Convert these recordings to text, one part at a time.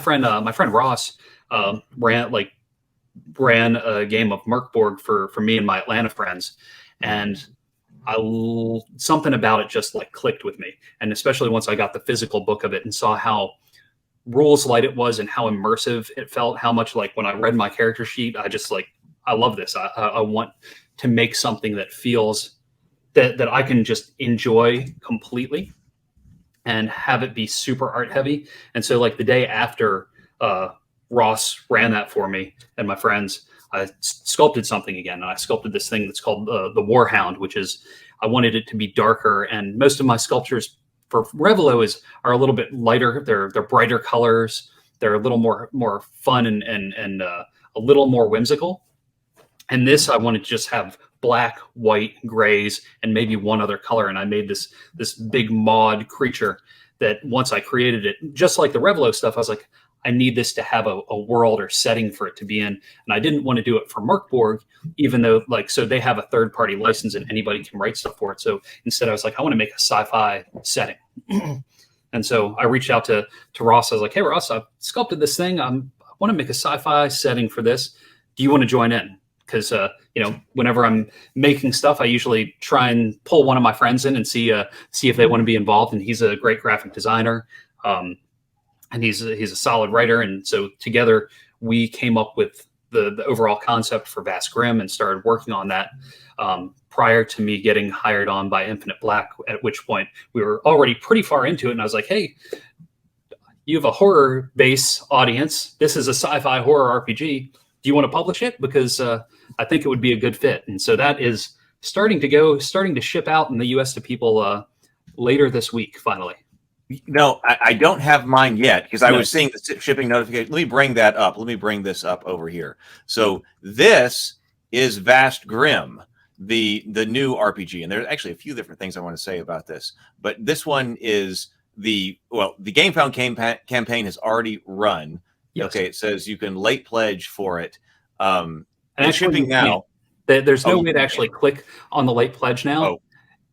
my friend Ross ran ran a game of Mork Borg for me and my Atlanta friends, and something about it just like clicked with me, and especially once I got the physical book of it and saw how rules light it was and how immersive it felt, how much like when I read my character sheet, I just like, I love this. I want to make something that feels that I can just enjoy completely and have it be super art heavy. And so like the day after Ross ran that for me and my friends, I sculpted something again. And I sculpted this thing that's called the Warhound, which is, I wanted it to be darker. And most of my sculptures for Revelo are a little bit lighter. They're brighter colors. They're a little more fun and a little more whimsical. And this, I wanted to just have black, white, grays, and maybe one other color. And I made this big mod creature that once I created it, just like the Revelo stuff, I was like, I need this to have a world or setting for it to be in. And I didn't want to do it for Mork Borg, even though so they have a third party license and anybody can write stuff for it. So instead I was like, I want to make a sci-fi setting. And so I reached out to Ross. I was like, hey Ross, I've sculpted this thing. I want to make a sci-fi setting for this. Do you want to join in? Because whenever I'm making stuff, I usually try and pull one of my friends in and see if they want to be involved. And he's a great graphic designer, and he's a solid writer. And so together we came up with the overall concept for Vast Grimm and started working on that prior to me getting hired on by Infinite Black. At which point we were already pretty far into it, and I was like, hey, you have a horror base audience. This is a sci-fi horror RPG. Do you want to publish it? Because I think it would be a good fit. And so that is starting to ship out in the US to people later this week, finally. No, I don't have mine yet because I was seeing the shipping notification. Let me bring that up. Let me bring this up over here. So this is Vast Grimm, the new RPG. And there's actually a few different things I want to say about this. But this one is the GameFound campaign has already run. Yes. Okay, it says you can late pledge for it. And actually, shipping now. There's no way to actually click on the late pledge now.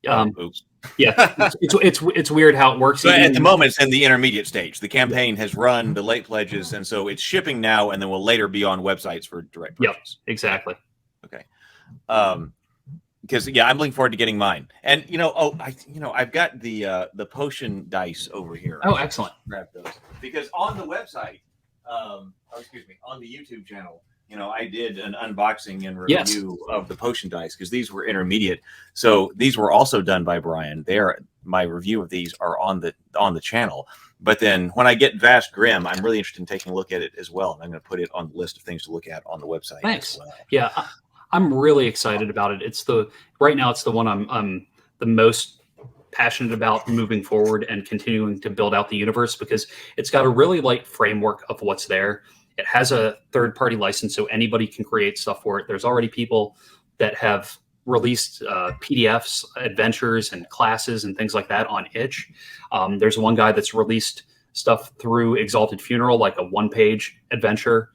Oops. Yeah, it's weird how it works. So at the moment, it's in the intermediate stage. The campaign has run the late pledges, and so it's shipping now, and then will later be on websites for direct purchase. Yep, exactly. Okay. Because I'm looking forward to getting mine. And I've got the potion dice over here. Oh, excellent. Grab those because on the website, on the YouTube channel, I did an unboxing and review of the potion dice because these were intermediate. So these were also done by Brian. My review of these are on the channel. But then when I get Vast Grimm, I'm really interested in taking a look at it as well. And I'm going to put it on the list of things to look at on the website. Thanks. As well. Yeah, I'm really excited about it. Right now it's the one I'm the most passionate about moving forward and continuing to build out the universe because it's got a really light framework of what's there. It has a third-party license, so anybody can create stuff for it. There's already people that have released PDFs, adventures, and classes and things like that on itch. There's one guy that's released stuff through Exalted Funeral, like a one-page adventure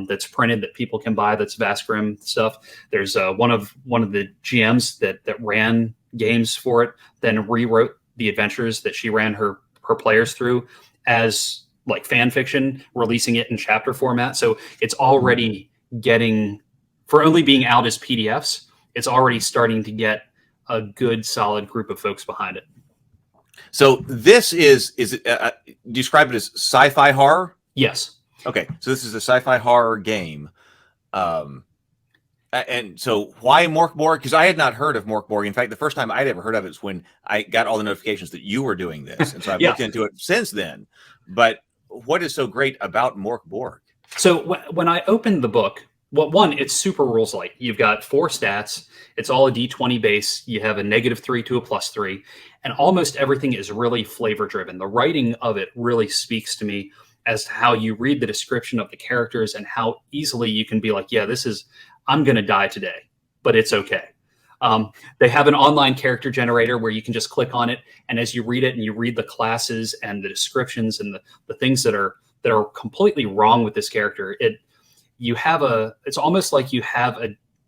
that's printed that people can buy. That's Vast Grimm stuff. There's one of the GMs that ran games for it, then rewrote the adventures that she ran her players through as like fan fiction, releasing it in chapter format. So it's already getting, for only being out as PDFs, it's already starting to get a good solid group of folks behind it. So this is describe it as sci-fi horror? Yes. Okay. So this is a sci-fi horror game. And so why Mork Borg? Because I had not heard of Mork Borg. In fact, the first time I'd ever heard of it was when I got all the notifications that you were doing this. And so I've looked into it since then. But what is so great about Mork Borg? So when I opened the book, one, it's super rules light. You've got 4 stats. It's all a D20 base. You have a -3 to a +3. And almost everything is really flavor driven. The writing of it really speaks to me as to how you read the description of the characters and how easily you can be like, yeah, I'm going to die today, but it's okay. They have an online character generator where you can just click on it. And as you read it and you read the classes and the descriptions and the things that are completely wrong with this character, it's almost like you have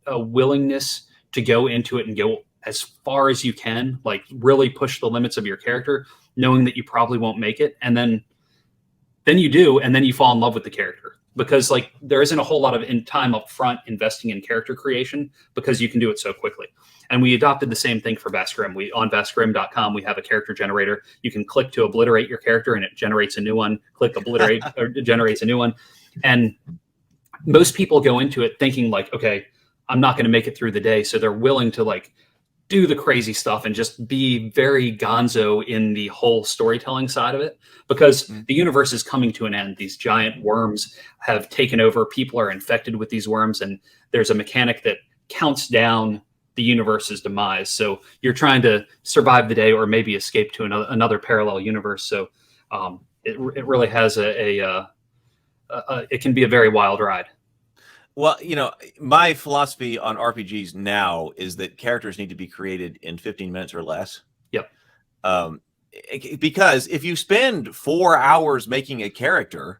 a willingness to go into it and go as far as you can, like really push the limits of your character, knowing that you probably won't make it. And then then you do, and then you fall in love with the character, because like there isn't a whole lot of time up front investing in character creation because you can do it so quickly. And we adopted the same thing for Vast Grimm. On vastgrimm.com, we have a character generator. You can click to obliterate your character and it generates a new one. Click obliterate or it generates a new one. And most people go into it thinking like, okay, I'm not going to make it through the day. So they're willing to like do the crazy stuff and just be very gonzo in the whole storytelling side of it, because the universe is coming to an end. These giant worms have taken over. People are infected with these worms, and there's a mechanic that counts down the universe's demise. So you're trying to survive the day or maybe escape to another parallel universe. So it really has it can be a very wild ride. Well, you know, my philosophy on RPGs now is that characters need to be created in 15 minutes or less. Yep. Because if you spend 4 hours making a character,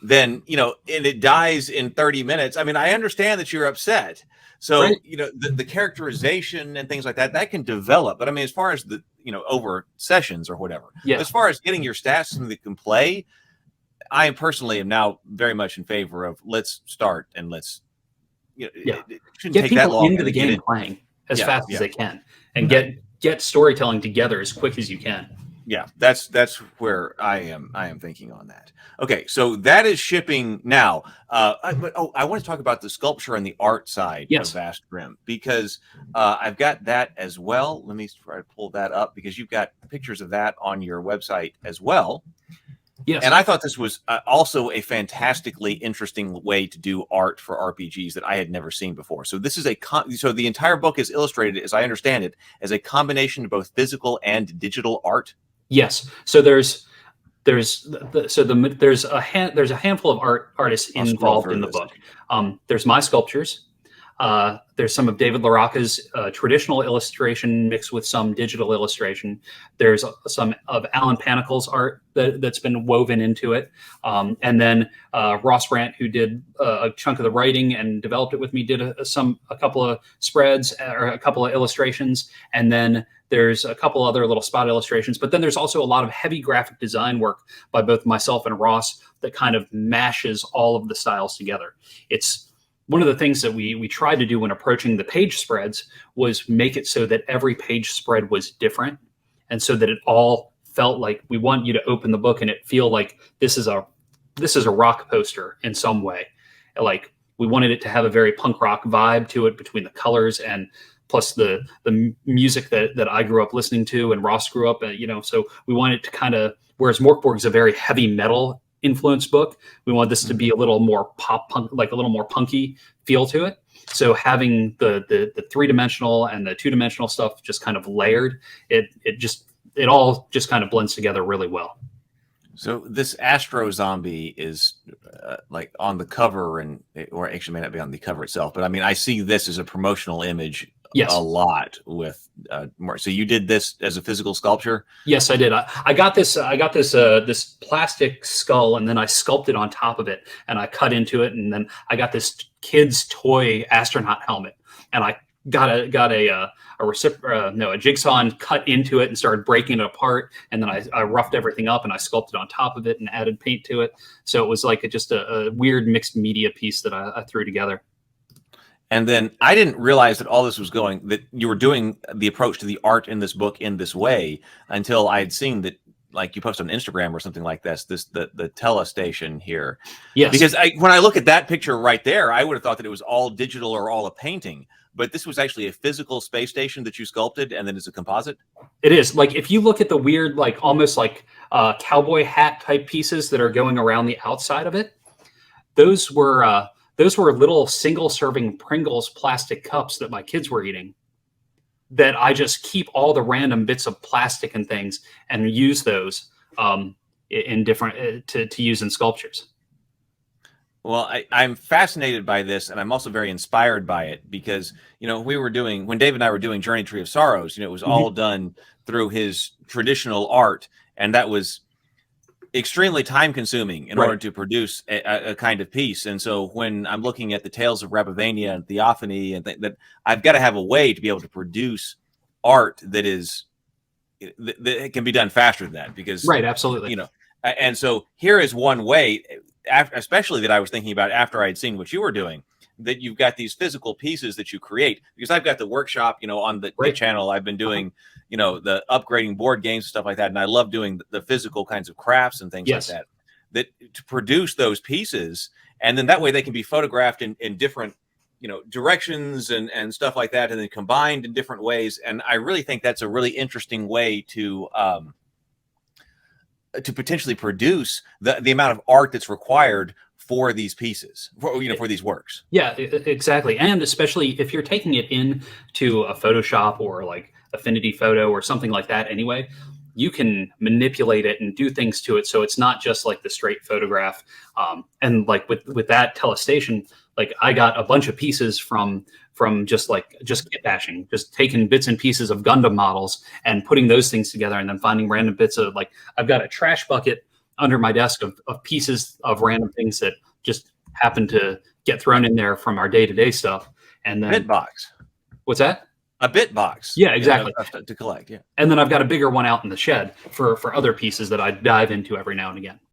then, you know, and it dies in 30 minutes. I mean, I understand that you're upset. So, right. You know, the characterization and things like that, that can develop. But I mean, as far as the, you know, over sessions or whatever, as far as getting your stats something that can play, I personally am now very much in favor of let's start and let's, you know, it shouldn't get take people that long into the game playing as fast as they can, and get storytelling together as quick as you can. Yeah, that's where I am thinking on that. Okay, so that is shipping now. I want to talk about the sculpture and the art side of Vast Grimm, because I've got that as well. Let me try to pull that up, because you've got pictures of that on your website as well. Yes. And I thought this was also a fantastically interesting way to do art for RPGs that I had never seen before. So this is so the entire book is illustrated, as I understand it, as a combination of both physical and digital art. Yes. So there's a handful of artists involved in the book. There's my sculptures. There's some of David LaRocca's traditional illustration mixed with some digital illustration. There's some of Alan Panicle's art that's been woven into it. And then Ross Brandt, who did a chunk of the writing and developed it with me, did a couple of spreads or a couple of illustrations. And then there's a couple other little spot illustrations. But then there's also a lot of heavy graphic design work by both myself and Ross that kind of mashes all of the styles together. It's one of the things that we tried to do when approaching the page spreads was make it so that every page spread was different, and so that it all felt like we want you to open the book and it feel like this is a rock poster in some way. Like we wanted it to have a very punk rock vibe to it between the colors and plus the music that I grew up listening to and Ross grew up, you know. So we wanted to kind of, whereas Mork Borg is a very heavy metal influence book, we want this to be a little more pop punk, like a little more punky feel to it. So having the 3-dimensional and the 2-dimensional stuff just kind of layered, it all just kind of blends together really well. So this Astro Zombie is like on the cover, or actually may not be on the cover itself, but I mean, I see this as a promotional image. Yes. A lot with so you did this as a physical sculpture? Yes, I did. I got this plastic skull, and then I sculpted on top of it, and I cut into it, and then I got this kid's toy astronaut helmet, and I got a jigsaw and cut into it and started breaking it apart, and then I roughed everything up and I sculpted on top of it and added paint to it. So it was like just a weird mixed media piece that I threw together. And then I didn't realize that all this was that you were doing the approach to the art in this book in this way until I had seen that, like you posted on Instagram or something like this, the telestation here. Yes. Because when I look at that picture right there, I would have thought that it was all digital or all a painting, but this was actually a physical space station that you sculpted and then it's a composite. It is. Like if you look at the weird, like almost like cowboy hat type pieces that are going around the outside of it, those were little single-serving Pringles plastic cups that my kids were eating, that I just keep all the random bits of plastic and things and use those in different to use in sculptures. Well, I'm fascinated by this, and I'm also very inspired by it because, you know, when Dave and I were doing Journey Tree of Sorrows, you know, it was all done through his traditional art, and that was extremely time consuming in order to produce a kind of piece. And so when I'm looking at the Tales of Rabavania and Theophany and that I've got to have a way to be able to produce art that can be done faster than that, because absolutely, you know, And so here is one way, especially that I was thinking about after I had seen what you were doing, that you've got these physical pieces that you create. Because I've got the workshop, on the channel. I've been doing, the upgrading board games, stuff like that. And I love doing the physical kinds of crafts and things like that. That to produce those pieces, and then that way they can be photographed in different, directions and stuff like that, and then combined in different ways. And I really think that's a really interesting way to potentially produce the amount of art that's required for these pieces, for these works. Yeah, exactly. And especially if you're taking it into a Photoshop or like Affinity Photo or something like that anyway, you can manipulate it and do things to it. So it's not just like the straight photograph. And like with that telestation, like I got a bunch of pieces from just kit bashing, just taking bits and pieces of Gundam models and putting those things together, and then finding random bits of, like, I've got a trash bucket under my desk of pieces of random things that just happen to get thrown in there from our day-to-day stuff. And then Bitbox. What's that? A bitbox. Yeah, exactly. To collect. Yeah. And then I've got a bigger one out in the shed for other pieces that I dive into every now and again.